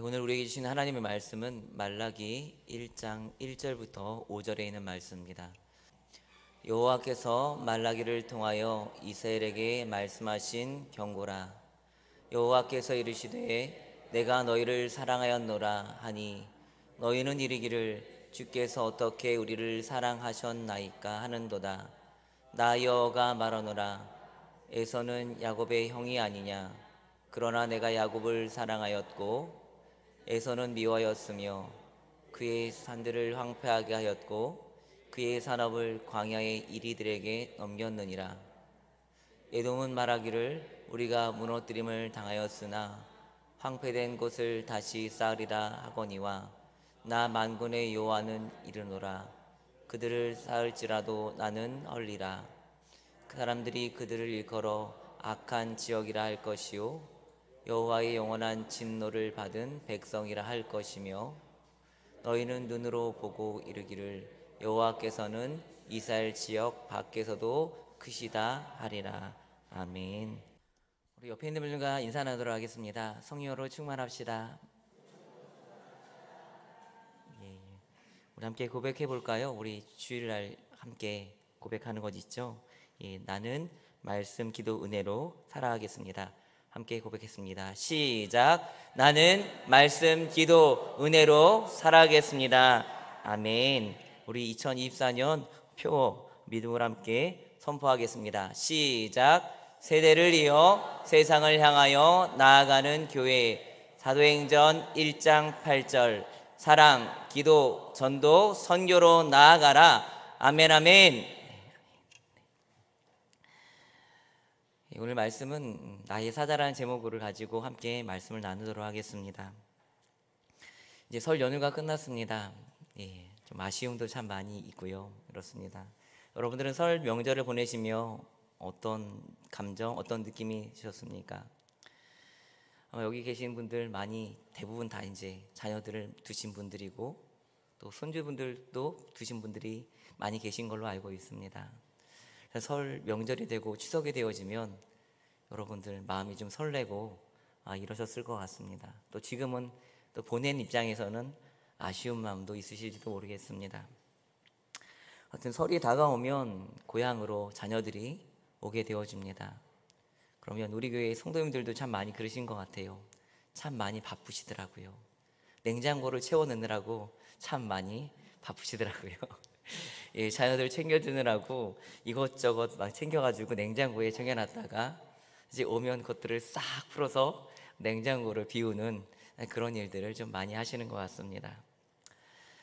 오늘 우리에게 주신 하나님의 말씀은 말라기 1장 1절부터 5절에 있는 말씀입니다. 여호와께서 말라기를 통하여 이스라엘에게 말씀하신 경고라. 여호와께서 이르시되 내가 너희를 사랑하였노라 하니 너희는 이르기를 주께서 어떻게 우리를 사랑하셨나이까 하는도다. 나 여호와가 말하노라. 에서는 야곱의 형이 아니냐. 그러나 내가 야곱을 사랑하였고 에서는 미워하였으며 그의 산들을 황폐하게 하였고 그의 산업을 광야의 이리들에게 넘겼느니라. 에돔은 말하기를 우리가 무너뜨림을 당하였으나 황폐된 곳을 다시 쌓으리라 하거니와 나 만군의 여호와는 이르노라. 그들을 쌓을지라도 나는 헐리라. 그 사람들이 그들을 일컬어 악한 지역이라 할 것이요 여호와의 영원한 진노를 받은 백성이라 할 것이며 너희는 눈으로 보고 이르기를 여호와께서는 이스라엘 지역 밖에서도 크시다 하리라. 아멘. 우리 옆에 있는 분들과 인사 나누도록 하겠습니다. 성령으로 충만합시다. 우리 함께 고백해 볼까요? 우리 주일날 함께 고백하는 것 있죠? 나는 말씀, 기도, 은혜로 살아가겠습니다. 함께 고백했습니다. 시작. 나는 말씀, 기도, 은혜로 살아가겠습니다. 아멘. 우리 2024년 표 믿음을 함께 선포하겠습니다. 시작. 세대를 이어 세상을 향하여 나아가는 교회. 사도행전 1장 8절. 사랑, 기도, 전도, 선교로 나아가라. 아멘, 아멘. 오늘 말씀은 나의 사자라는 제목을 가지고 함께 말씀을 나누도록 하겠습니다. 이제 설 연휴가 끝났습니다. 좀 아쉬움도 참 많이 있고요. 그렇습니다. 여러분들은 설 명절을 보내시며 어떤 감정, 어떤 느낌이 드셨습니까? 아마 여기 계신 분들 많이 대부분 다 이제 자녀들을 두신 분들이고 또 손주분들도 두신 분들이 많이 계신 걸로 알고 있습니다. 설 명절이 되고 추석이 되어지면 여러분들 마음이 좀 설레고 이러셨을 것 같습니다. 또 지금은 또 보낸 입장에서는 아쉬운 마음도 있으실지도 모르겠습니다. 하여튼 설이 다가오면 고향으로 자녀들이 오게 되어집니다. 그러면 우리 교회 성도님들도 참 많이 그러신 것 같아요. 참 많이 바쁘시더라고요. 냉장고를 채워 넣느라고 참 많이 바쁘시더라고요. 자녀들 챙겨주느라고 이것저것 막 챙겨가지고 냉장고에 챙겨놨다가 이제 오면 그것들을 싹 풀어서 냉장고를 비우는 그런 일들을 좀 많이 하시는 것 같습니다.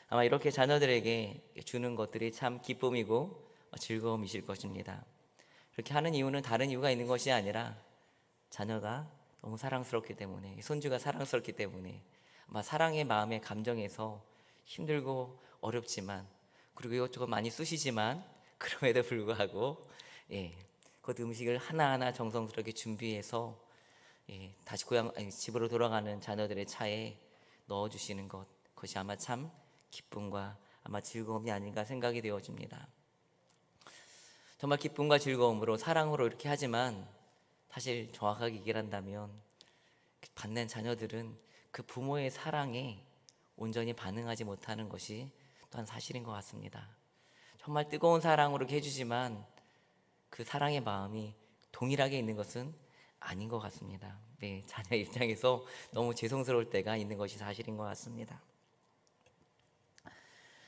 아마 이렇게 자녀들에게 주는 것들이 참 기쁨이고 즐거움이실 것입니다. 그렇게 하는 이유는 다른 이유가 있는 것이 아니라 자녀가 너무 사랑스럽기 때문에, 손주가 사랑스럽기 때문에 아마 사랑의 마음의 감정에서 힘들고 어렵지만 그리고 이것저것 많이 쑤시지만 그럼에도 불구하고 그 음식을 하나하나 정성스럽게 준비해서 다시 집으로 돌아가는 자녀들의 차에 넣어주시는 것, 그것이 아마 참 기쁨과 아마 즐거움이 아닌가 생각이 되어집니다. 정말 기쁨과 즐거움으로 사랑으로 이렇게 하지만 사실 정확하게 얘기를 한다면 받는 자녀들은 그 부모의 사랑에 온전히 반응하지 못하는 것이 또한 사실인 것 같습니다. 정말 뜨거운 사랑으로 이렇게 해주지만 그 사랑의 마음이 동일하게 있는 것은 아닌 것 같습니다. 자녀 입장에서 너무 죄송스러울 때가 있는 것이 사실인 것 같습니다.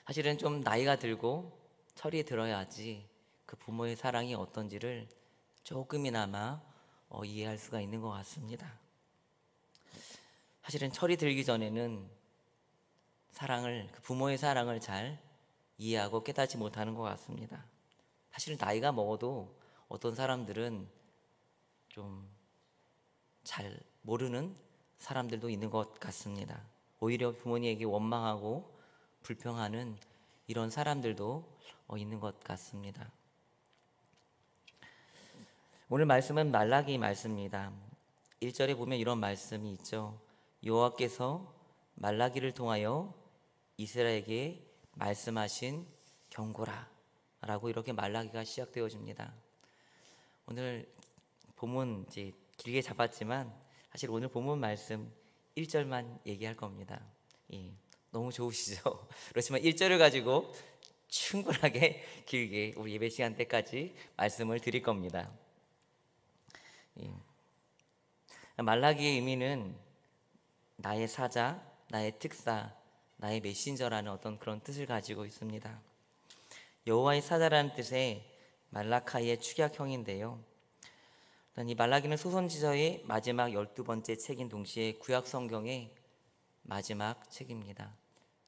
사실은 좀 나이가 들고 철이 들어야지 그 부모의 사랑이 어떤지를 조금이나마 이해할 수가 있는 것 같습니다. 사실은 철이 들기 전에는 그 부모의 사랑을 잘 이해하고 깨닫지 못하는 것 같습니다. 사실 나이가 먹어도 어떤 사람들은 좀 잘 모르는 사람들도 있는 것 같습니다. 오히려 부모님에게 원망하고 불평하는 이런 사람들도 있는 것 같습니다. 오늘 말씀은 말라기 말씀입니다. 1절에 보면 이런 말씀이 있죠. 여호와께서 말라기를 통하여 이스라엘에게 말씀하신 경고라 라고 이렇게 말라기가 시작되어집니다. 오늘 본문 이제 길게 잡았지만 사실 오늘 본문 말씀 1절만 얘기할 겁니다. 예, 너무 좋으시죠? 그렇지만 1절을 가지고 충분하게 길게 우리 예배 시간 때까지 말씀을 드릴 겁니다. 예. 말라기의 의미는 나의 사자, 나의 특사, 나의 메신저라는 어떤 그런 뜻을 가지고 있습니다. 여호와의 사자라는 뜻의 말라카이의 축약형인데요. 이 말라기는 소선지서의 마지막 12번째 책인 동시에 구약 성경의 마지막 책입니다.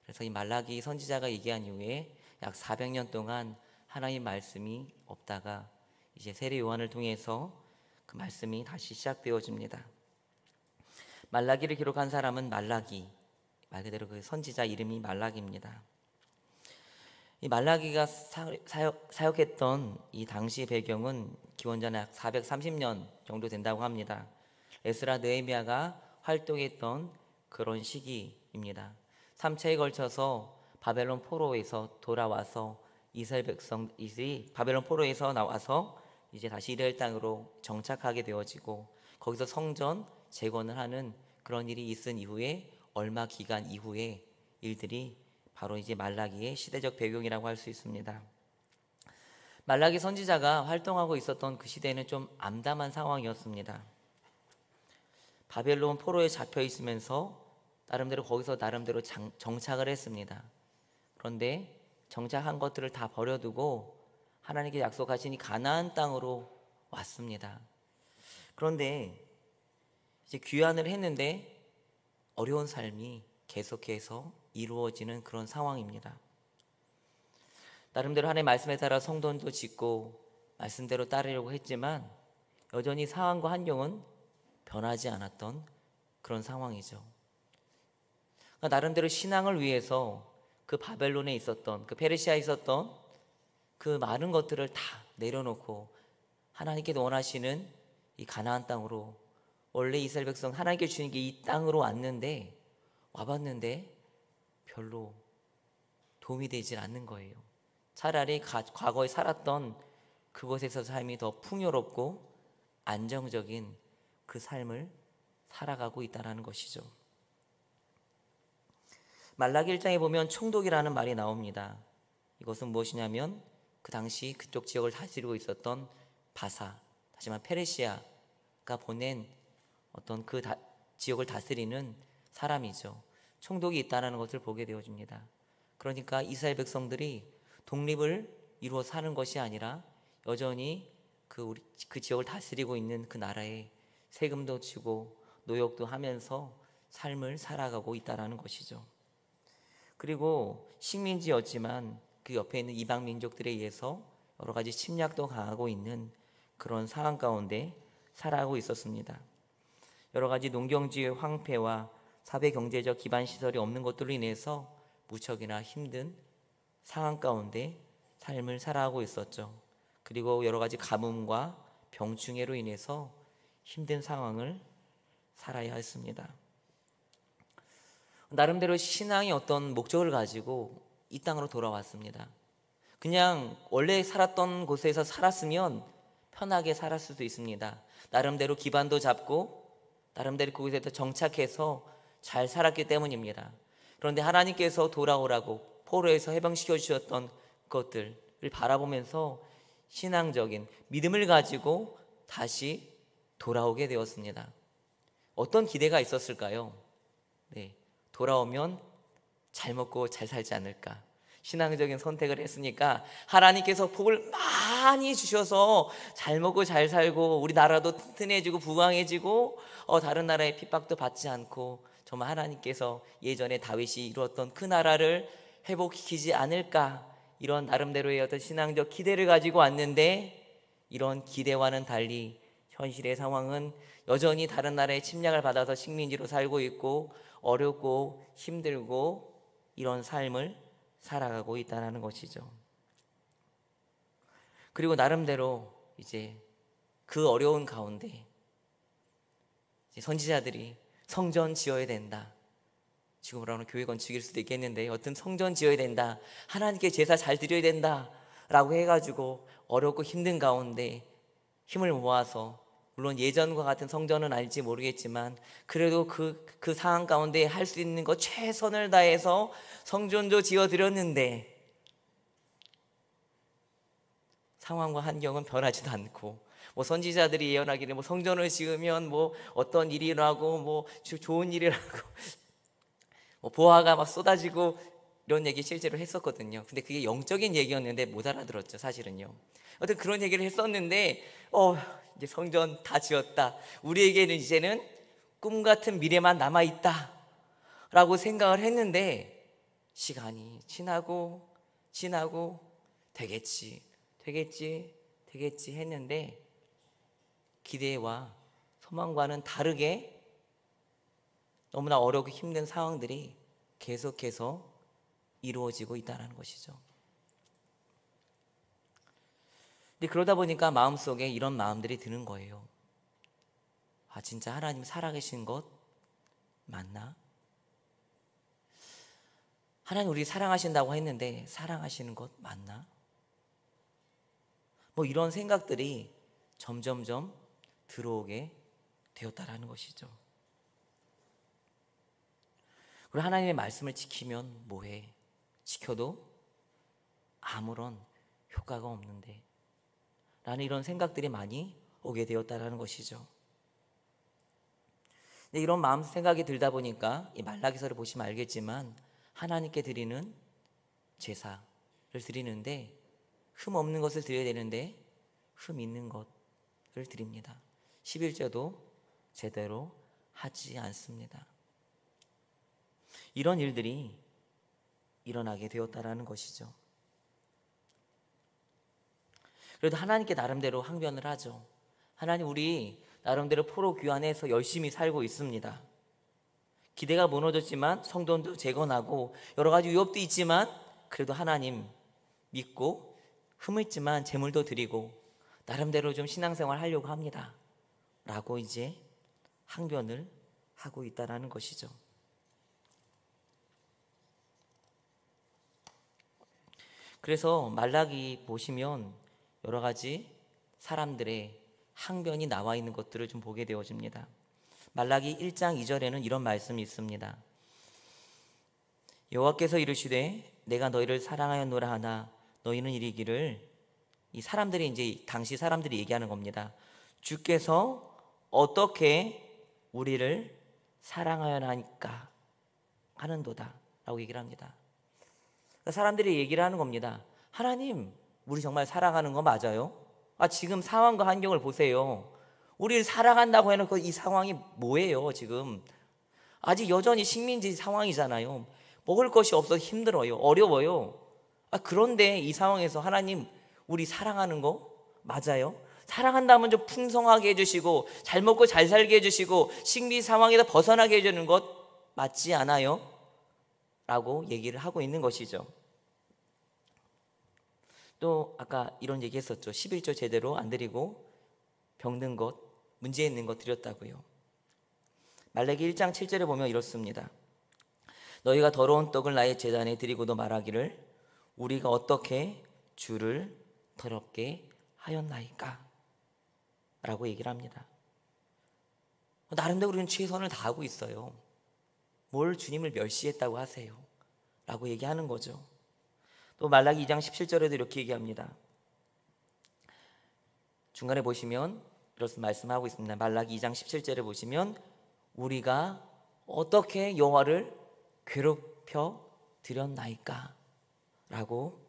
그래서 이 말라기 선지자가 얘기한 이후에 약 400년 동안 하나님 말씀이 없다가 이제 세례 요한을 통해서 그 말씀이 다시 시작되어집니다. 말라기를 기록한 사람은 말라기, 말 그대로 그 선지자 이름이 말라기입니다. 이 말라기가 사역했던 이 당시 배경은 기원전 약 430년 정도 된다고 합니다. 에스라 느헤미야가 활동했던 그런 시기입니다. 3차에 걸쳐서 바벨론 포로에서 돌아와서 이스라엘 백성들이 바벨론 포로에서 나와서 이제 다시 이스라엘 땅으로 정착하게 되어지고 거기서 성전 재건을 하는 그런 일이 있은 이후에 얼마 기간 이후에 일들이 바로 이제 말라기의 시대적 배경이라고 할 수 있습니다. 말라기 선지자가 활동하고 있었던 그 시대는 좀 암담한 상황이었습니다. 바벨론 포로에 잡혀 있으면서 거기서 나름대로 정착을 했습니다. 그런데 정착한 것들을 다 버려두고 하나님께 약속하신 이 가나안 땅으로 왔습니다. 그런데 이제 귀환을 했는데 어려운 삶이 계속해서 이루어지는 그런 상황입니다. 나름대로 하나님의 말씀에 따라 성전도 짓고 말씀대로 따르려고 했지만 여전히 상황과 환경은 변하지 않았던 그런 상황이죠. 그러니까 나름대로 신앙을 위해서 그 바벨론에 있었던, 그 페르시아에 있었던 그 많은 것들을 다 내려놓고 하나님께서 원하시는 이 가나안 땅으로, 원래 이스라엘 백성 하나님께 주신 게 이 땅으로 와봤는데 별로 도움이 되질 않는 거예요. 차라리 과거에 살았던 그곳에서 삶이 더 풍요롭고 안정적인 그 삶을 살아가고 있다는 것이죠. 말라기 1장에 보면 총독이라는 말이 나옵니다. 이것은 무엇이냐면 그 당시 그쪽 지역을 다스리고 있었던 바사, 다시 말해 페르시아가 보낸 어떤 그 지역을 다스리는 사람이죠. 총독이 있다는 것을 보게 되어집니다. 그러니까 이스라엘 백성들이 독립을 이루어 사는 것이 아니라 여전히 그 지역을 다스리고 있는 그 나라에 세금도 치고 노역도 하면서 삶을 살아가고 있다는 것이죠. 그리고 식민지였지만 그 옆에 있는 이방 민족들에 의해서 여러 가지 침략도 당하고 있는 그런 상황 가운데 살아가고 있었습니다. 여러 가지 농경지의 황폐와 사회 경제적 기반 시설이 없는 것들로 인해서 무척이나 힘든 상황 가운데 삶을 살아가고 있었죠. 그리고 여러 가지 가뭄과 병충해로 인해서 힘든 상황을 살아야 했습니다. 나름대로 신앙의 어떤 목적을 가지고 이 땅으로 돌아왔습니다. 그냥 원래 살았던 곳에서 살았으면 편하게 살았을 수도 있습니다. 나름대로 기반도 잡고 나름대로 그곳에서 정착해서 잘 살았기 때문입니다. 그런데 하나님께서 돌아오라고 포로에서 해방시켜 주셨던 것들을 바라보면서 신앙적인 믿음을 가지고 다시 돌아오게 되었습니다. 어떤 기대가 있었을까요? 돌아오면 잘 먹고 잘 살지 않을까. 신앙적인 선택을 했으니까 하나님께서 복을 많이 주셔서 잘 먹고 잘 살고 우리 나라도 튼튼해지고 부강해지고 다른 나라의 핍박도 받지 않고 정말 하나님께서 예전에 다윗이 이루었던 그 나라를 회복시키지 않을까, 이런 나름대로의 어떤 신앙적 기대를 가지고 왔는데 이런 기대와는 달리 현실의 상황은 여전히 다른 나라의 침략을 받아서 식민지로 살고 있고 어렵고 힘들고 이런 삶을 살아가고 있다는 것이죠. 그리고 나름대로 이제 그 어려운 가운데 이제 선지자들이 성전 지어야 된다. 지금으로 하면 교회 건축일 수도 있겠는데 어떤 성전 지어야 된다. 하나님께 제사 잘 드려야 된다. 라고 해가지고 어렵고 힘든 가운데 힘을 모아서 물론 예전과 같은 성전은 아닐지 모르겠지만 그래도 그 상황 가운데 할 수 있는 것 최선을 다해서 성전도 지어드렸는데 상황과 환경은 변하지도 않고, 뭐 선지자들이 예언하기를 뭐 성전을 지으면 뭐 어떤 일이 일어나고 뭐 좋은 일이 일어나고 뭐 보화가 막 쏟아지고 이런 얘기 실제로 했었거든요. 근데 그게 영적인 얘기였는데 못 알아들었죠, 사실은요. 어떤 그런 얘기를 했었는데 이제 성전 다 지었다, 우리에게는 이제는 꿈 같은 미래만 남아있다 라고 생각을 했는데, 시간이 지나고 지나고 되겠지 되겠지 되겠지 했는데 기대와 소망과는 다르게 너무나 어렵고 힘든 상황들이 계속해서 이루어지고 있다는 것이죠. 근데 그러다 보니까 마음속에 이런 마음들이 드는 거예요. 아, 진짜 하나님 살아계신 것 맞나? 하나님 우리 사랑하신다고 했는데 사랑하시는 것 맞나? 뭐 이런 생각들이 점점점 들어오게 되었다라는 것이죠. 그리고 하나님의 말씀을 지키면 뭐해? 지켜도 아무런 효과가 없는데 라는 이런 생각들이 많이 오게 되었다라는 것이죠. 근데 이런 마음 생각이 들다 보니까 이 말라기서를 보시면 알겠지만 하나님께 드리는 제사를 드리는데 흠 없는 것을 드려야 되는데 흠 있는 것을 드립니다. 11조도 제대로 하지 않습니다. 이런 일들이 일어나게 되었다라는 것이죠. 그래도 하나님께 나름대로 항변을 하죠. 하나님, 우리 나름대로 포로 귀환해서 열심히 살고 있습니다. 기대가 무너졌지만 성전도 재건하고 여러 가지 위협도 있지만 그래도 하나님 믿고 흠 있지만 제물도 드리고 나름대로 좀 신앙생활 하려고 합니다 라고 이제 항변을 하고 있다는 것이죠. 그래서 말라기 보시면 여러 가지 사람들의 항변이 나와 있는 것들을 좀 보게 되어집니다. 말라기 1장 2절에는 이런 말씀이 있습니다. 여호와께서 이르시되 내가 너희를 사랑하였노라 하나 너희는 이르기를, 이 사람들이 이제 당시 사람들이 얘기하는 겁니다. 주께서 어떻게 우리를 사랑하였나이까 하는도다 라고 얘기를 합니다. 그러니까 사람들이 얘기를 하는 겁니다. 하나님, 우리 정말 사랑하는 거 맞아요? 지금 상황과 환경을 보세요. 우리를 사랑한다고 해놓고 이 상황이 뭐예요? 지금 아직 여전히 식민지 상황이잖아요. 먹을 것이 없어서 힘들어요. 어려워요. 그런데 이 상황에서 하나님, 우리 사랑하는 거 맞아요? 사랑한다면 좀 풍성하게 해주시고 잘 먹고 잘 살게 해주시고 식민 상황에서 벗어나게 해주는 것 맞지 않아요? 라고 얘기를 하고 있는 것이죠. 또 아까 이런 얘기 했었죠. 11조 제대로 안 드리고 병든 것, 문제 있는 것 드렸다고요. 말라기 1장 7절에 보면 이렇습니다. 너희가 더러운 떡을 나의 제단에 드리고도 말하기를 우리가 어떻게 주를 더럽게 하였나이까 라고 얘기를 합니다. 나름대로 우리는 최선을 다하고 있어요. 뭘 주님을 멸시했다고 하세요? 라고 얘기하는 거죠. 또 말라기 2장 17절에도 이렇게 얘기합니다. 중간에 보시면 이렇게 말씀하고 있습니다. 말라기 2장 17절에 보시면 우리가 어떻게 여호와를 괴롭혀 드렸나이까 라고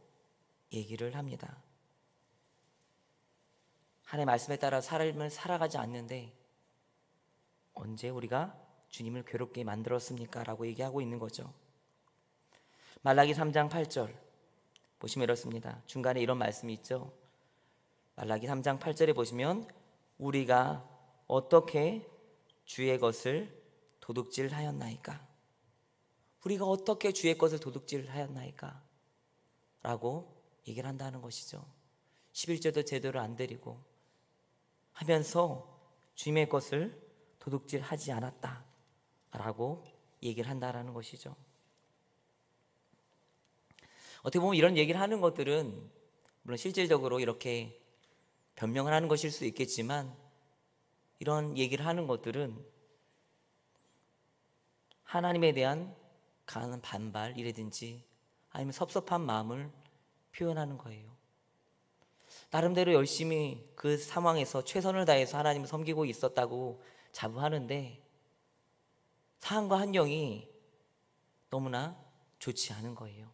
얘기를 합니다. 하나님의 말씀에 따라 삶을 살아가지 않는데 언제 우리가 주님을 괴롭게 만들었습니까? 라고 얘기하고 있는 거죠. 말라기 3장 8절 보시면 이렇습니다. 중간에 이런 말씀이 있죠. 말라기 3장 8절에 보시면 우리가 어떻게 주의 것을 도둑질하였나이까? 우리가 어떻게 주의 것을 도둑질하였나이까? 라고 얘기를 한다는 것이죠. 11절도 제대로 안 드리고 하면서 주님의 것을 도둑질하지 않았다 라고 얘기를 한다는 것이죠. 어떻게 보면 이런 얘기를 하는 것들은 물론 실질적으로 이렇게 변명을 하는 것일 수 있겠지만 이런 얘기를 하는 것들은 하나님에 대한 강한 반발이라든지 아니면 섭섭한 마음을 표현하는 거예요. 나름대로 열심히 그 상황에서 최선을 다해서 하나님을 섬기고 있었다고 자부하는데 상황과 환경이 너무나 좋지 않은 거예요.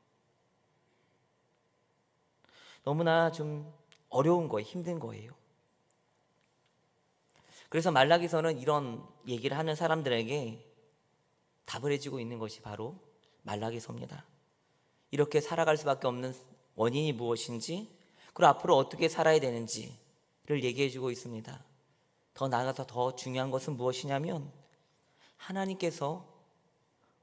너무나 좀 어려운 거예요. 힘든 거예요. 그래서 말라기서는 이런 얘기를 하는 사람들에게 답을 해주고 있는 것이 바로 말라기서입니다. 이렇게 살아갈 수밖에 없는 원인이 무엇인지, 그리고 앞으로 어떻게 살아야 되는지를 얘기해주고 있습니다. 더 나아가서 더 중요한 것은 무엇이냐면 하나님께서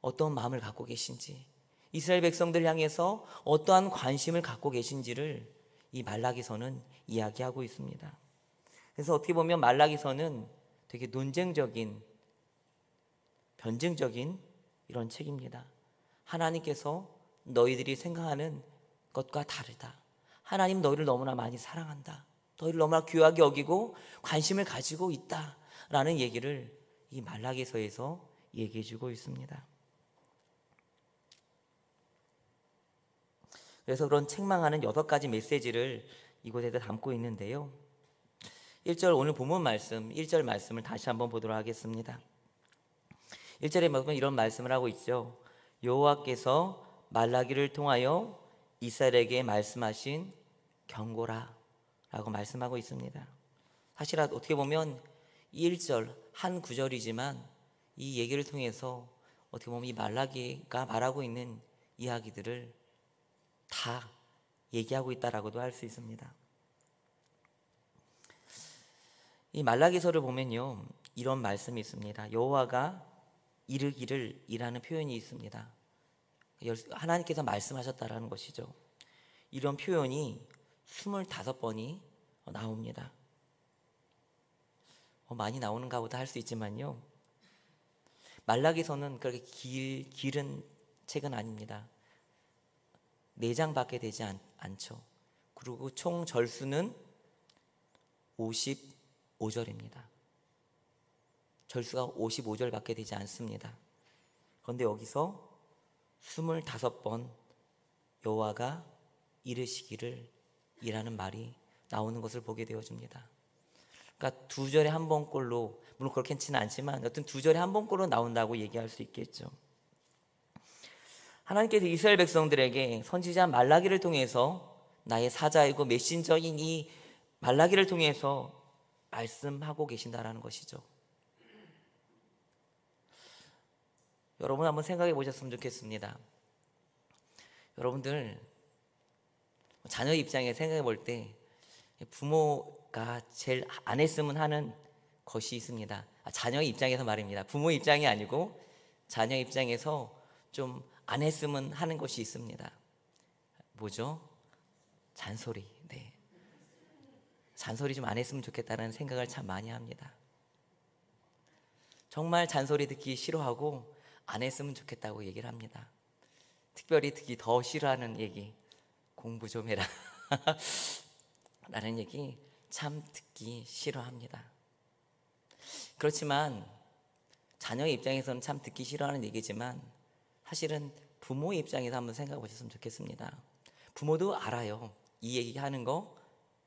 어떤 마음을 갖고 계신지, 이스라엘 백성들 향해서 어떠한 관심을 갖고 계신지를 이 말라기서는 이야기하고 있습니다. 그래서 어떻게 보면 말라기서는 되게 논쟁적인, 변증적인 이런 책입니다. 하나님께서 너희들이 생각하는 것과 다르다. 하나님 너희를 너무나 많이 사랑한다. 너희를 너무나 귀하게 여기고 관심을 가지고 있다라는 얘기를 이 말라기서에서 얘기해 주고 있습니다. 그래서 그런 책망하는 6가지 메시지를 이곳에다 담고 있는데요. 1절 오늘 본문 말씀 1절 말씀을 다시 한번 보도록 하겠습니다. 1절에 보면 이런 말씀을 하고 있죠. 여호와께서 말라기를 통하여 이스라엘에게 말씀하신 경고라 라고 말씀하고 있습니다. 사실 어떻게 보면 1절 한 구절이지만 이 얘기를 통해서 어떻게 보면 이 말라기가 말하고 있는 이야기들을 다 얘기하고 있다라고도 할 수 있습니다. 이 말라기서를 보면요, 이런 말씀이 있습니다. 여호와가 이르기를 이라는 표현이 있습니다. 하나님께서 말씀하셨다라는 것이죠. 이런 표현이 25번이 나옵니다. 많이 나오는가 보다 할 수 있지만요, 말라기서는 그렇게 길은 책은 아닙니다. 4장밖에 되지 않죠. 그리고 총 절수는 55절입니다. 절수가 55절밖에 되지 않습니다. 그런데 여기서 25번 여호와가 이르시기를 이라는 말이 나오는 것을 보게 되어집니다. 그러니까 2절에 한 번꼴로, 물론 그렇게는 않지만 여튼 2절에 한 번꼴로 나온다고 얘기할 수 있겠죠. 하나님께서 이스라엘 백성들에게 선지자 말라기를 통해서 나의 사자이고 메신저인 이 말라기를 통해서 말씀하고 계신다라는 것이죠. 여러분 한번 생각해 보셨으면 좋겠습니다. 여러분들 자녀 입장에 생각해 볼 때 부모가 제일 안 했으면 하는 것이 있습니다. 자녀 입장에서 말입니다. 부모 입장이 아니고 자녀 입장에서 좀 안 했으면 하는 것이 있습니다. 뭐죠? 잔소리. 네. 잔소리 좀 안 했으면 좋겠다는 생각을 참 많이 합니다. 정말 잔소리 듣기 싫어하고 안 했으면 좋겠다고 얘기를 합니다. 특별히 듣기 더 싫어하는 얘기, 공부 좀 해라 라는 얘기 참 듣기 싫어합니다. 그렇지만 자녀의 입장에서는 참 듣기 싫어하는 얘기지만 사실은 부모의 입장에서 한번 생각해 보셨으면 좋겠습니다. 부모도 알아요. 이 얘기하는 거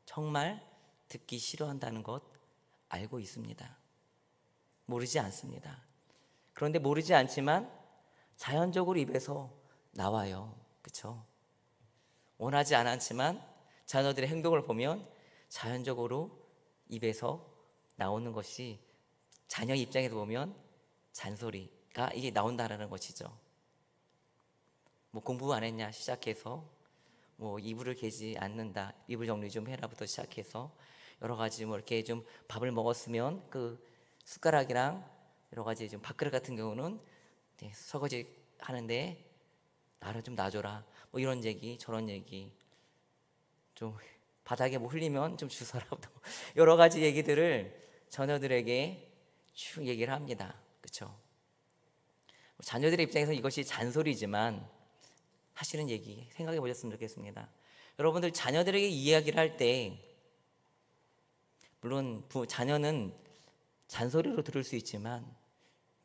정말 듣기 싫어한다는 것 알고 있습니다. 모르지 않습니다. 그런데 모르지 않지만 자연적으로 입에서 나와요. 그렇죠? 원하지 않았지만 자녀들의 행동을 보면 자연적으로 입에서 나오는 것이 자녀 입장에서 보면 잔소리가 이게 나온다는 것이죠. 뭐 공부 안 했냐 시작해서 뭐 이불을 개지 않는다, 이불 정리 좀 해라부터 시작해서 여러 가지 뭐 이렇게 좀 밥을 먹었으면 그 숟가락이랑 여러 가지 좀 밥그릇 같은 경우는 설거지 하는데 나를 좀 놔줘라, 뭐 이런 얘기 저런 얘기, 좀 바닥에 뭐 흘리면 좀 주워라, 여러 가지 얘기들을 자녀들에게 쭉 얘기를 합니다. 그렇죠? 자녀들의 입장에서 이것이 잔소리지만 하시는 얘기 생각해 보셨으면 좋겠습니다. 여러분들 자녀들에게 이야기를 할 때 물론 자녀는 잔소리로 들을 수 있지만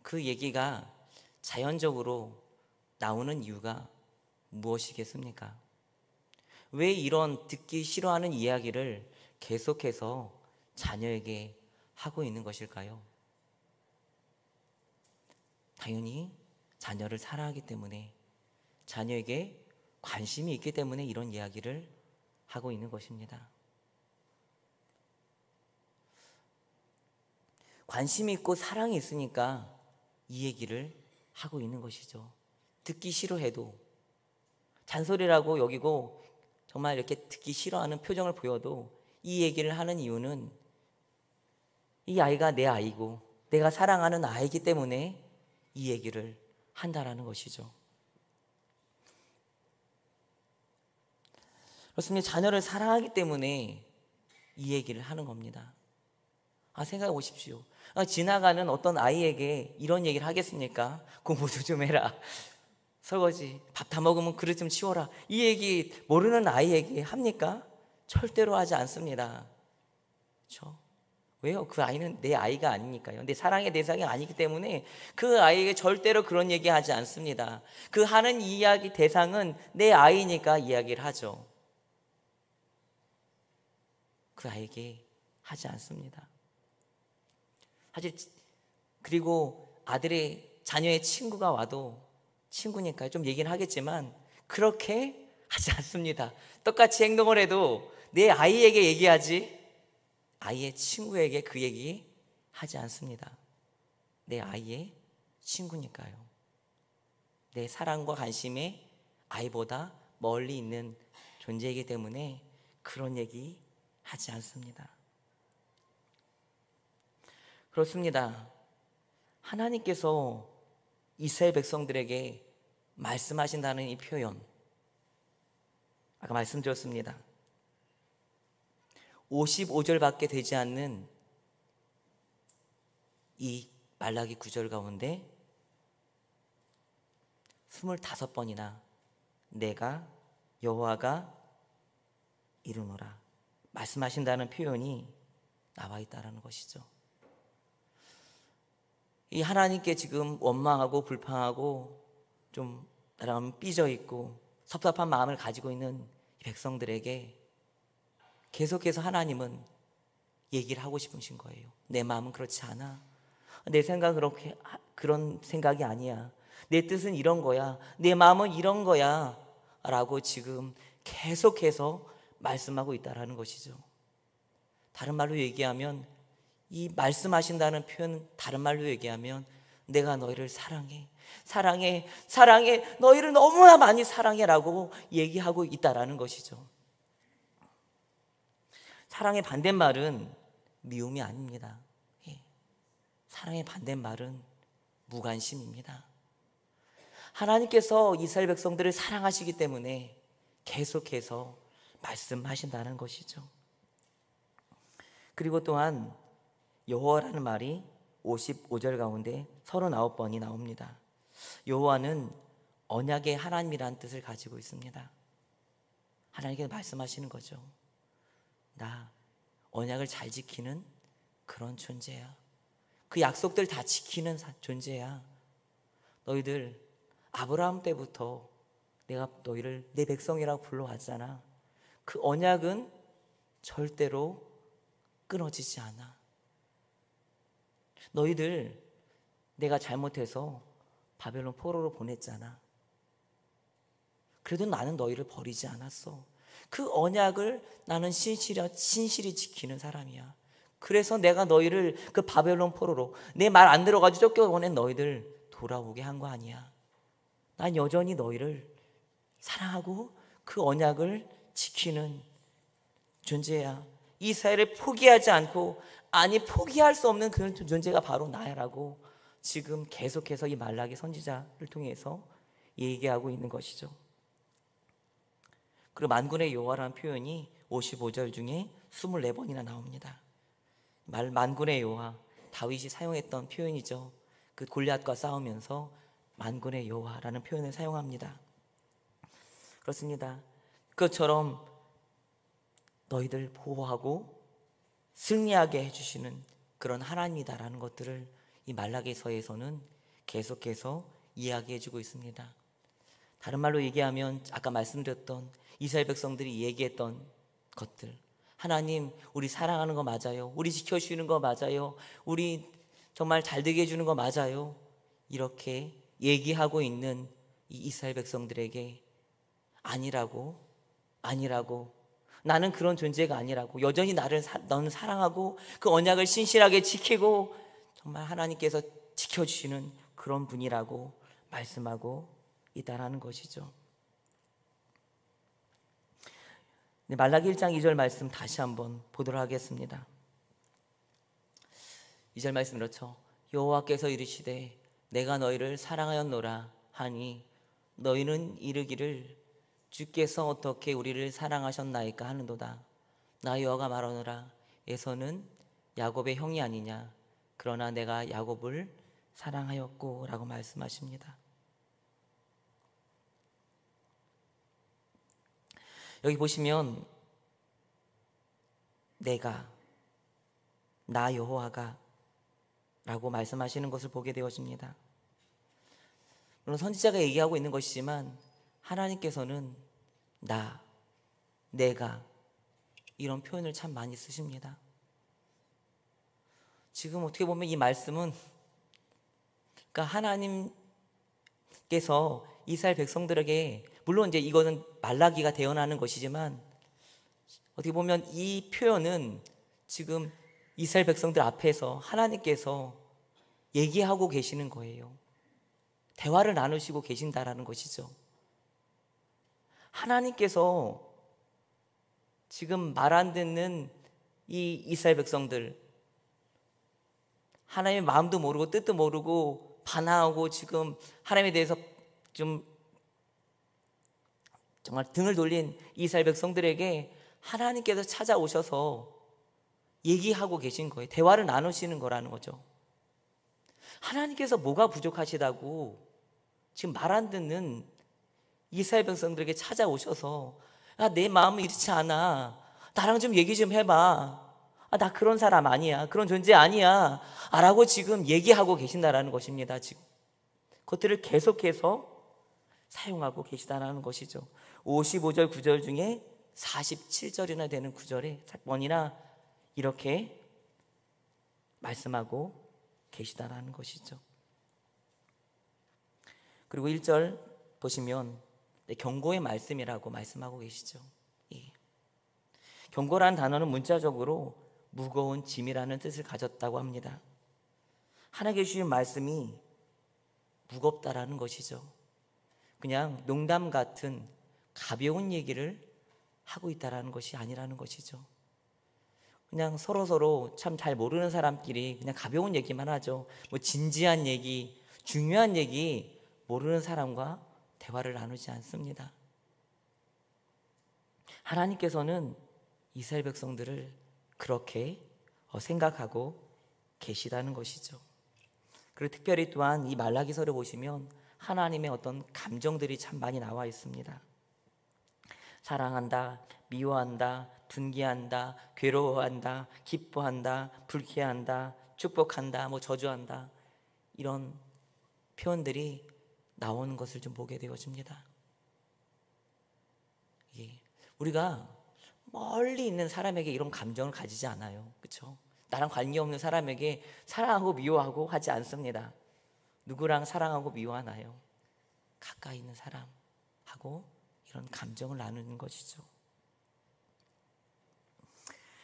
그 얘기가 자연적으로 나오는 이유가 무엇이겠습니까? 왜 이런 듣기 싫어하는 이야기를 계속해서 자녀에게 하고 있는 것일까요? 당연히 자녀를 사랑하기 때문에, 자녀에게 관심이 있기 때문에 이런 이야기를 하고 있는 것입니다. 관심이 있고 사랑이 있으니까 이 얘기를 하고 있는 것이죠. 듣기 싫어해도, 잔소리라고 여기고 정말 이렇게 듣기 싫어하는 표정을 보여도 이 얘기를 하는 이유는 이 아이가 내 아이고 내가 사랑하는 아이기 때문에 이 얘기를 한다라는 것이죠. 그렇습니다. 자녀를 사랑하기 때문에 이 얘기를 하는 겁니다. 생각해 보십시오. 지나가는 어떤 아이에게 이런 얘기를 하겠습니까? 공부 좀 해라, 설거지, 밥 다 먹으면 그릇 좀 치워라, 이 얘기 모르는 아이에게 합니까? 절대로 하지 않습니다. 그렇죠? 왜요? 그 아이는 내 아이가 아니니까요. 내 사랑의 대상이 아니기 때문에 그 아이에게 절대로 그런 얘기 하지 않습니다. 그 하는 이야기 대상은 내 아이니까 이야기를 하죠. 그 아이에게 하지 않습니다. 사실 그리고 자녀의 친구가 와도 친구니까 좀 얘기는 하겠지만 그렇게 하지 않습니다. 똑같이 행동을 해도 내 아이에게 얘기하지 아이의 친구에게 그 얘기 하지 않습니다. 내 아이의 친구니까요. 내 사랑과 관심이 아이보다 멀리 있는 존재이기 때문에 그런 얘기 하지 않습니다. 그렇습니다. 하나님께서 이스라엘 백성들에게 말씀하신다는 이 표현, 아까 말씀드렸습니다. 55절밖에 되지 않는 이 말라기 9절 가운데 25번이나 내가 여호와가 이르노라 말씀하신다는 표현이 나와 있다는 것이죠. 이 하나님께 지금 원망하고 불평하고 좀 나랑 삐져 있고 섭섭한 마음을 가지고 있는 백성들에게 계속해서 하나님은 얘기를 하고 싶으신 거예요. 내 마음은 그렇지 않아. 내 생각은 그런 생각이 아니야. 내 뜻은 이런 거야. 내 마음은 이런 거야. 라고 지금 계속해서 말씀하고 있다는 것이죠. 다른 말로 얘기하면 이 말씀하신다는 표현, 다른 말로 얘기하면 내가 너희를 사랑해, 사랑해, 사랑해, 너희를 너무나 많이 사랑해라고 얘기하고 있다는 것이죠. 사랑의 반대말은 미움이 아닙니다. 사랑의 반대말은 무관심입니다. 하나님께서 이스라엘 백성들을 사랑하시기 때문에 계속해서 말씀하신다는 것이죠. 그리고 또한 여호와라는 말이 55절 가운데 39번이 나옵니다. 여호와는 언약의 하나님이라는 뜻을 가지고 있습니다. 하나님께서 말씀하시는 거죠. 나 언약을 잘 지키는 그런 존재야. 그 약속들 다 지키는 존재야. 너희들 아브라함 때부터 내가 너희를 내 백성이라고 불러왔잖아. 그 언약은 절대로 끊어지지 않아. 너희들 내가 잘못해서 바벨론 포로로 보냈잖아. 그래도 나는 너희를 버리지 않았어. 그 언약을 나는 신실히 지키는 사람이야. 그래서 내가 너희를 그 바벨론 포로로 내 말 안 들어가지고 쫓겨보낸 너희들 돌아오게 한 거 아니야. 난 여전히 너희를 사랑하고 그 언약을 지키는 존재야. 이스라엘을 포기하지 않고, 아니 포기할 수 없는 그런 존재가 바로 나야라고 지금 계속해서 이 말라기 선지자를 통해서 얘기하고 있는 것이죠. 그리고 만군의 여호와라는 표현이 55절 중에 24번이나 나옵니다. 만군의 여호와, 다윗이 사용했던 표현이죠. 그 골리앗과 싸우면서 만군의 여호와라는 표현을 사용합니다. 그렇습니다. 그것처럼 너희들 보호하고 승리하게 해주시는 그런 하나님이다라는 것들을 이 말라기서에서는 계속해서 이야기해 주고 있습니다. 다른 말로 얘기하면 아까 말씀드렸던 이스라엘 백성들이 얘기했던 것들, 하나님 우리 사랑하는 거 맞아요, 우리 지켜주시는 거 맞아요, 우리 정말 잘 되게 해주는 거 맞아요, 이렇게 얘기하고 있는 이 이스라엘 백성들에게 아니라고, 나는 그런 존재가 아니라고, 여전히 너는 사랑하고 그 언약을 신실하게 지키고 정말 하나님께서 지켜주시는 그런 분이라고 말씀하고 있다라는 것이죠. 말라기 1장 2절 말씀 다시 한번 보도록 하겠습니다. 2절 말씀 그렇죠. 여호와께서 이르시되 내가 너희를 사랑하였노라 하니 너희는 이르기를 주께서 어떻게 우리를 사랑하셨나이까 하는도다. 나 여호와가 말하노라 에서는 야곱의 형이 아니냐, 그러나 내가 야곱을 사랑하였고 라고 말씀하십니다. 여기 보시면 나 여호와가 라고 말씀하시는 것을 보게 되어집니다. 물론 선지자가 얘기하고 있는 것이지만 하나님께서는 내가 이런 표현을 참 많이 쓰십니다. 지금 어떻게 보면 이 말씀은 그러니까 하나님께서 이스라엘 백성들에게, 물론 이제 이거는 말라기가 대언하는 것이지만 어떻게 보면 이 표현은 지금 이스라엘 백성들 앞에서 하나님께서 얘기하고 계시는 거예요. 대화를 나누시고 계신다라는 것이죠. 하나님께서 지금 말 안 듣는 이 이스라엘 백성들, 하나님의 마음도 모르고 뜻도 모르고 반항하고 지금 하나님에 대해서 좀 정말 등을 돌린 이스라엘 백성들에게 하나님께서 찾아오셔서 얘기하고 계신 거예요. 대화를 나누시는 거라는 거죠. 하나님께서 뭐가 부족하시다고 지금 말 안 듣는 이스라엘 백성들에게 찾아오셔서 내 마음은 이렇지 않아, 나랑 좀 얘기 좀 해봐, 나 그런 사람 아니야, 그런 존재 아니야 라고 지금 얘기하고 계신다라는 것입니다. 지금 그것들을 계속해서 사용하고 계시다라는 것이죠. 55절 9절 중에 47절이나 되는 구절에 번이나 이렇게 말씀하고 계시다라는 것이죠. 그리고 1절 보시면 경고의 말씀이라고 말씀하고 계시죠. 경고라는 단어는 문자적으로 무거운 짐이라는 뜻을 가졌다고 합니다. 하나님께 주신 말씀이 무겁다라는 것이죠. 그냥 농담 같은 가벼운 얘기를 하고 있다라는 것이 아니라는 것이죠. 그냥 서로 참 잘 모르는 사람끼리 그냥 가벼운 얘기만 하죠. 뭐 진지한 얘기, 중요한 얘기 모르는 사람과 대화를 나누지 않습니다. 하나님께서는 이스라엘 백성들을 그렇게 생각하고 계시다는 것이죠. 그리고 특별히 또한 이 말라기서를 보시면 하나님의 어떤 감정들이 참 많이 나와 있습니다. 사랑한다, 미워한다, 분개한다, 괴로워한다, 기뻐한다, 불쾌한다, 축복한다, 저주한다, 이런 표현들이 나오는 것을 좀 보게 되어집니다. 우리가 멀리 있는 사람에게 이런 감정을 가지지 않아요. 그렇죠? 나랑 관계없는 사람에게 사랑하고 미워하고 하지 않습니다. 누구랑 사랑하고 미워하나요? 가까이 있는 사람하고 이런 감정을 나누는 것이죠.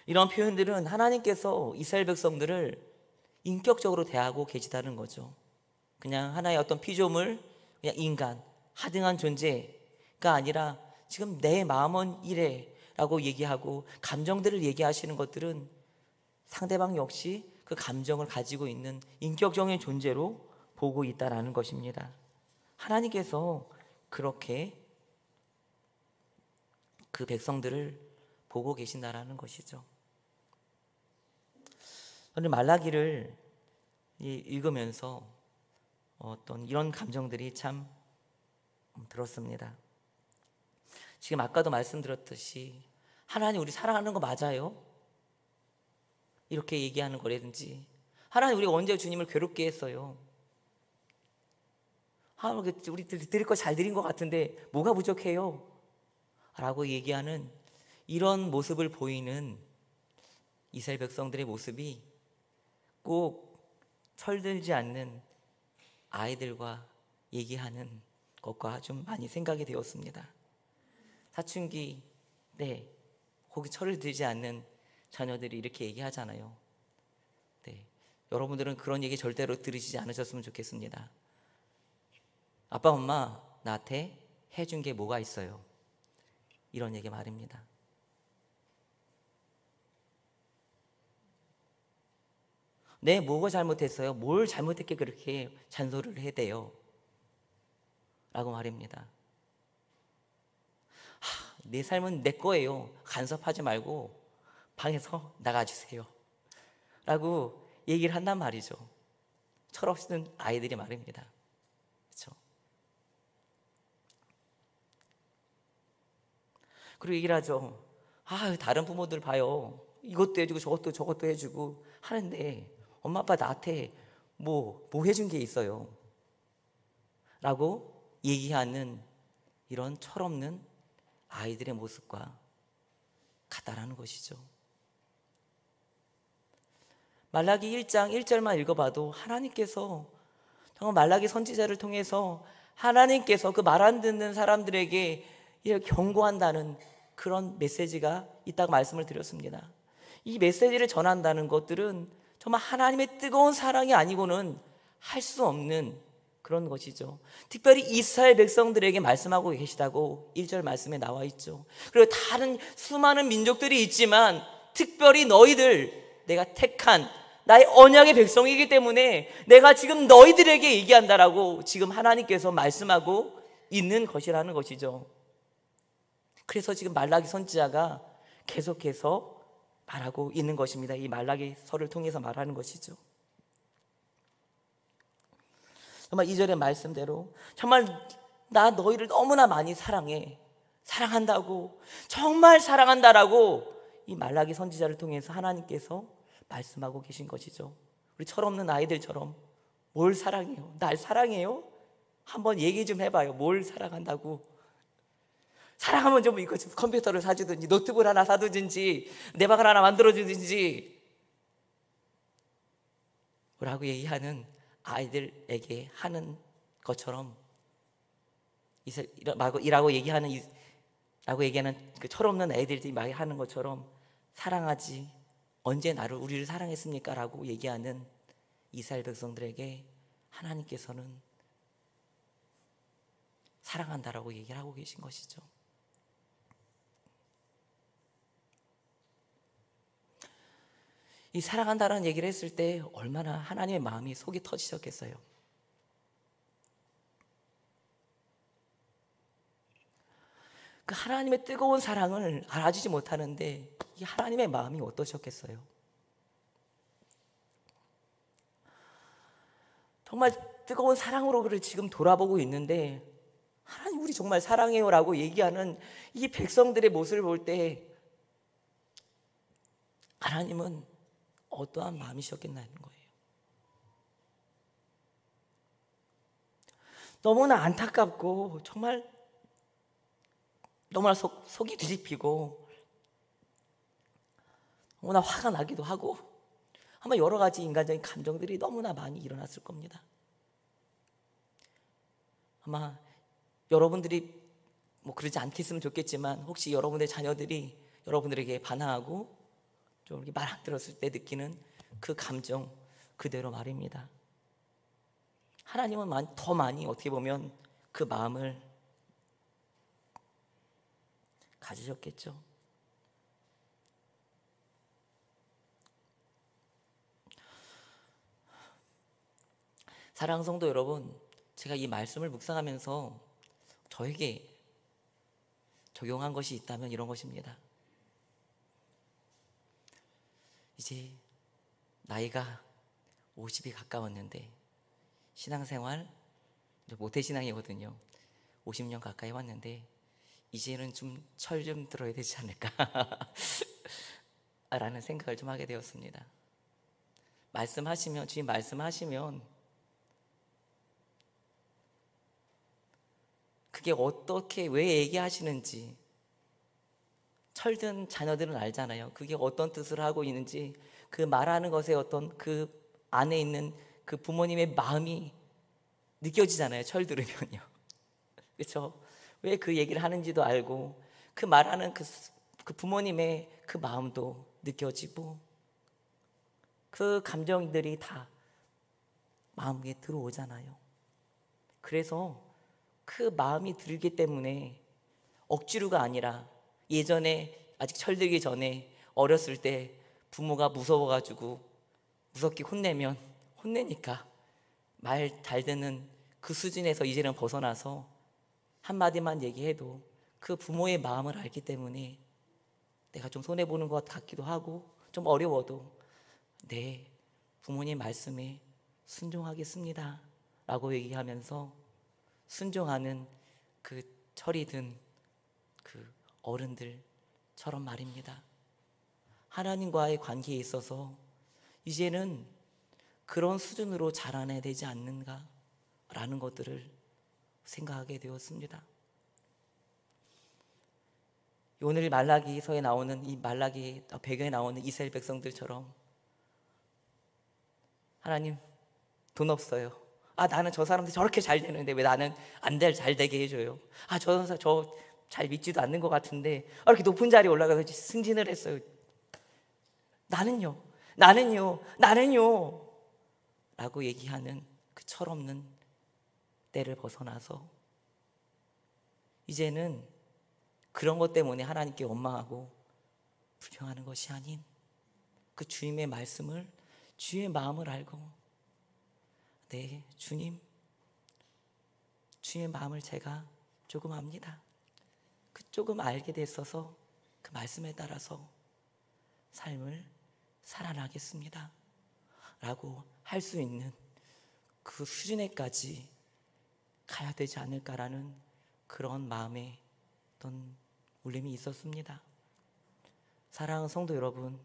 이런 표현들은 하나님께서 이스라엘 백성들을 인격적으로 대하고 계시다는 거죠. 그냥 하나의 어떤 피조물, 그냥 인간, 하등한 존재가 아니라 지금 내 마음은 이래 라고 얘기하고 감정들을 얘기하시는 것들은 상대방 역시 그 감정을 가지고 있는 인격적인 존재로 보고 있다라는 것입니다. 하나님께서 그렇게 그 백성들을 보고 계신다라는 것이죠. 오늘 말라기를 읽으면서 어떤 이런 감정들이 참 들었습니다. 지금 아까도 말씀드렸듯이 하나님 우리 사랑하는 거 맞아요? 이렇게 얘기하는 거라든지, 하나님 우리가 언제 주님을 괴롭게 했어요? 우리 드릴 거 잘 드린 것 같은데 뭐가 부족해요? 라고 얘기하는 이런 모습을 보이는 이스라엘 백성들의 모습이 꼭 철들지 않는 아이들과 얘기하는 것과 좀 많이 생각이 되었습니다. 사춘기 때 혹시 철을 들지 않는 자녀들이 이렇게 얘기하잖아요. 네, 여러분들은 그런 얘기 절대로 들으시지 않으셨으면 좋겠습니다. 아빠 엄마 나한테 해준 게 뭐가 있어요? 이런 얘기 말입니다. 네, 뭐가 잘못했어요? 뭘 잘못했게 그렇게 잔소리를 해대요? 라고 말입니다. 내 삶은 내 거예요. 간섭하지 말고 방에서 나가주세요. 라고 얘기를 한단 말이죠. 철없는 아이들이 말입니다. 그렇죠? 그리고 얘기를 하죠. 다른 부모들 봐요. 이것도 해주고 저것도 해주고 하는데 엄마 아빠 나한테 뭐 해준 게 있어요? 라고 얘기하는 이런 철없는 아이들의 모습과 같다라는 것이죠. 말라기 1장 1절만 읽어봐도 하나님께서 정말 말라기 선지자를 통해서 하나님께서 그 말 안 듣는 사람들에게 이렇게 경고한다는 그런 메시지가 있다고 말씀을 드렸습니다. 이 메시지를 전한다는 것들은 정말 하나님의 뜨거운 사랑이 아니고는 할 수 없는 그런 것이죠. 특별히 이스라엘 백성들에게 말씀하고 계시다고 1절 말씀에 나와 있죠. 그리고 다른 수많은 민족들이 있지만 특별히 너희들 내가 택한 나의 언약의 백성이기 때문에 내가 지금 너희들에게 얘기한다라고 지금 하나님께서 말씀하고 있는 것이라는 것이죠. 그래서 지금 말라기 선지자가 계속해서 말하고 있는 것입니다. 이 말라기서를 통해서 말하는 것이죠. 정말 2절의 말씀대로 정말 나 너희를 너무나 많이 사랑해, 사랑한다고, 정말 사랑한다라고 이 말라기 선지자를 통해서 하나님께서 말씀하고 계신 것이죠. 우리 철없는 아이들처럼 뭘 사랑해요? 날 사랑해요? 한번 얘기 좀 해봐요. 뭘 사랑한다고? 사랑하면 좀 이거 컴퓨터를 사주든지 노트북을 하나 사두든지 내 방을 하나 만들어주든지 라고 얘기하는 아이들에게 하는 것처럼 이라고 얘기하는 그 철없는 애들이 막 하는 것처럼 사랑하지 언제 우리를 사랑했습니까? 라고 얘기하는 이스라엘 백성들에게 하나님께서는 사랑한다라고 얘기를 하고 계신 것이죠. 이 사랑한다라는 얘기를 했을 때 얼마나 하나님의 마음이 속이 터지셨겠어요. 그 하나님의 뜨거운 사랑을 알아주지 못하는데 이 하나님의 마음이 어떠셨겠어요? 정말 뜨거운 사랑으로 그를 지금 돌아보고 있는데 하나님 우리 정말 사랑해요 라고 얘기하는 이 백성들의 모습을 볼 때 하나님은 어떠한 마음이셨겠나는 거예요. 너무나 안타깝고 정말 너무나 속이 뒤집히고 너무나 화가 나기도 하고 아마 여러 가지 인간적인 감정들이 너무나 많이 일어났을 겁니다. 아마 여러분들이 그러지 않겠으면 좋겠지만 혹시 여러분의 자녀들이 여러분들에게 반항하고 좀 이렇게 말 안 들었을 때 느끼는 그 감정 그대로 말입니다. 하나님은 더 많이 어떻게 보면 그 마음을 가지셨겠죠. 사랑하는 성도 여러분, 제가 이 말씀을 묵상하면서 저에게 적용한 것이 있다면 이런 것입니다. 이제 나이가 50이 가까웠는데 신앙생활 모태신앙이거든요. 50년 가까이 왔는데 이제는 좀 철 좀 들어야 되지 않을까 라는 생각을 좀 하게 되었습니다. 말씀하시면, 주님 말씀하시면 그게 어떻게, 왜 얘기하시는지 철든 자녀들은 알잖아요. 그게 어떤 뜻을 하고 있는지, 그 말하는 것에 어떤 그 안에 있는 그 부모님의 마음이 느껴지잖아요. 철 들으면요. 그렇죠? 왜 그 얘기를 하는지도 알고, 그 말하는 그 부모님의 그 마음도 느껴지고, 그 감정들이 다 마음에 들어오잖아요. 그래서 그 마음이 들기 때문에 억지로가 아니라, 예전에 아직 철들기 전에 어렸을 때 부모가 무서워가지고 무섭게 혼내면 혼내니까 말 잘 듣는 그 수준에서 이제는 벗어나서 한마디만 얘기해도 그 부모의 마음을 알기 때문에 내가 좀 손해보는 것 같기도 하고 좀 어려워도 네, 부모님 말씀에 순종하겠습니다 라고 얘기하면서 순종하는 그 철이 든 그 어른들처럼 말입니다. 하나님과의 관계에 있어서 이제는 그런 수준으로 자라나야 되지 않는가 라는 것들을 생각하게 되었습니다. 오늘 말라기서에 나오는, 이 말라기 배경에 나오는 이스라엘 백성들처럼 하나님, 돈 없어요. 나는 저 사람들 저렇게 잘 되는데 왜 나는 안 잘 되게 해줘요. 저 잘 믿지도 않는 것 같은데 이렇게 높은 자리에 올라가서 승진을 했어요. 나는요 라고 얘기하는 그 철없는 때를 벗어나서 이제는 그런 것 때문에 하나님께 원망하고 불평하는 것이 아닌 그 주님의 말씀을, 주의 마음을 알고 네, 주님, 주의 마음을 제가 조금 압니다. 그 조금 알게 됐어서 그 말씀에 따라서 삶을 살아나겠습니다 라고 할 수 있는 그 수준에까지 가야 되지 않을까라는 그런 마음의 어떤 울림이 있었습니다. 사랑하는 성도 여러분,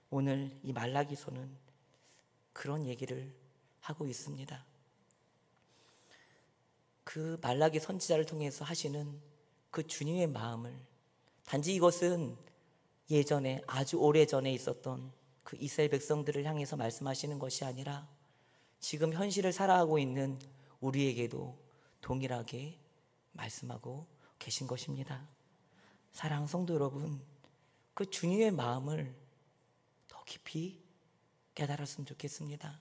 오늘 이 말라기서는 그런 얘기를 하고 있습니다. 그 말라기 선지자를 통해서 하시는 그 주님의 마음을, 단지 이것은 예전에 아주 오래전에 있었던 그 이스라엘 백성들을 향해서 말씀하시는 것이 아니라 지금 현실을 살아가고 있는 우리에게도 동일하게 말씀하고 계신 것입니다. 사랑하는 성도 여러분, 그 주님의 마음을 더 깊이 깨달았으면 좋겠습니다.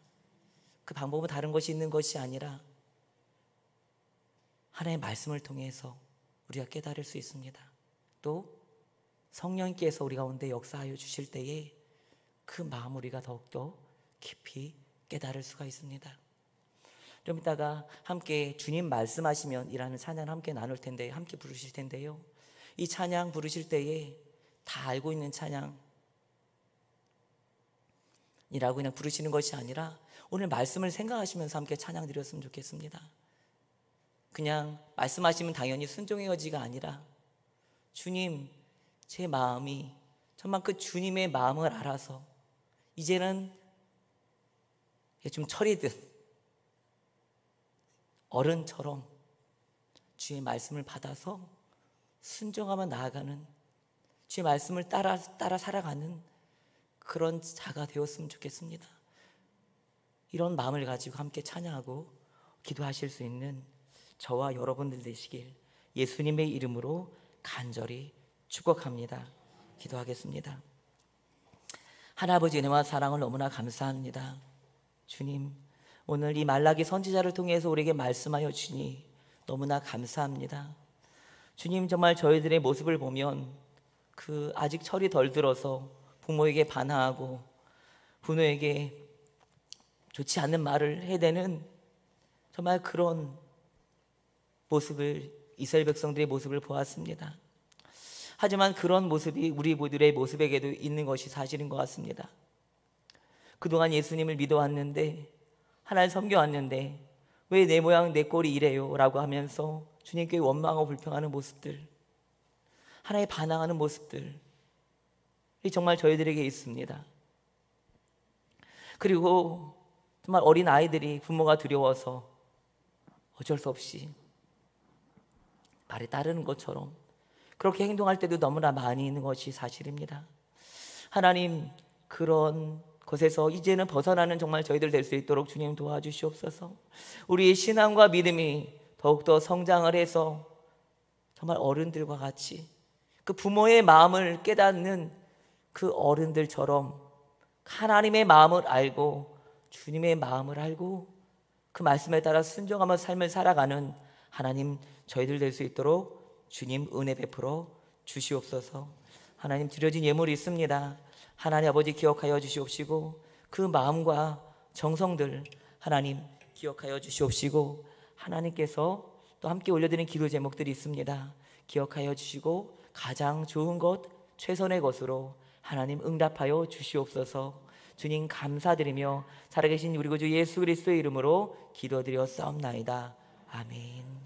그 방법은 다른 것이 있는 것이 아니라 하나님의 말씀을 통해서 우리가 깨달을 수 있습니다. 또 성령께서 우리 가운데 역사하여 주실 때에 그 마음을 우리가 더욱더 깊이 깨달을 수가 있습니다. 좀 이따가 함께 주님 말씀하시면 이라는 찬양을 함께 나눌 텐데, 함께 부르실 텐데요, 이 찬양 부르실 때에 다 알고 있는 찬양이라고 그냥 부르시는 것이 아니라 오늘 말씀을 생각하시면서 함께 찬양 드렸으면 좋겠습니다. 그냥 말씀하시면 당연히 순종해야지가 아니라 주님, 제 마음이 정말 그 주님의 마음을 알아서 이제는 좀 철이 든 어른처럼 주의 말씀을 받아서 순종하며 나아가는, 주의 말씀을 따라 살아가는 그런 자가 되었으면 좋겠습니다. 이런 마음을 가지고 함께 찬양하고 기도하실 수 있는 저와 여러분들 되시길 예수님의 이름으로 간절히 축복합니다. 기도하겠습니다. 하나아버지, 은혜와 사랑을 너무나 감사합니다. 주님, 오늘 이 말라기 선지자를 통해서 우리에게 말씀하여 주니 너무나 감사합니다. 주님, 정말 저희들의 모습을 보면 그 아직 철이 덜 들어서 부모에게 반항하고 부모에게 좋지 않는 말을 해대는 정말 그런 모습을, 이스라엘 백성들의 모습을 보았습니다. 하지만 그런 모습이 우리 모두의 모습에게도 있는 것이 사실인 것 같습니다. 그동안 예수님을 믿어왔는데, 하나님 섬겨왔는데 왜 내 모양 내 꼴이 이래요? 라고 하면서 주님께 원망하고 불평하는 모습들, 하나님 반항하는 모습들이 정말 저희들에게 있습니다. 그리고 정말 어린 아이들이 부모가 두려워서 어쩔 수 없이 말에 따르는 것처럼 그렇게 행동할 때도 너무나 많이 있는 것이 사실입니다. 하나님, 그런 것에서 이제는 벗어나는 정말 저희들 될 수 있도록 주님 도와주시옵소서. 우리의 신앙과 믿음이 더욱더 성장을 해서 정말 어른들과 같이 그 부모의 마음을 깨닫는 그 어른들처럼 하나님의 마음을 알고 주님의 마음을 알고 그 말씀에 따라 순종하며 삶을 살아가는 하나님, 저희들 될 수 있도록 주님 은혜 베풀어 주시옵소서. 하나님, 드려진 예물이 있습니다. 하나님 아버지 기억하여 주시옵시고 그 마음과 정성들 하나님 기억하여 주시옵시고, 하나님께서 또 함께 올려드린 기도 제목들이 있습니다. 기억하여 주시고 가장 좋은 것, 최선의 것으로 하나님 응답하여 주시옵소서. 주님 감사드리며 살아계신 우리 구주 예수 그리스도의 이름으로 기도드려 싸움나이다. 아멘.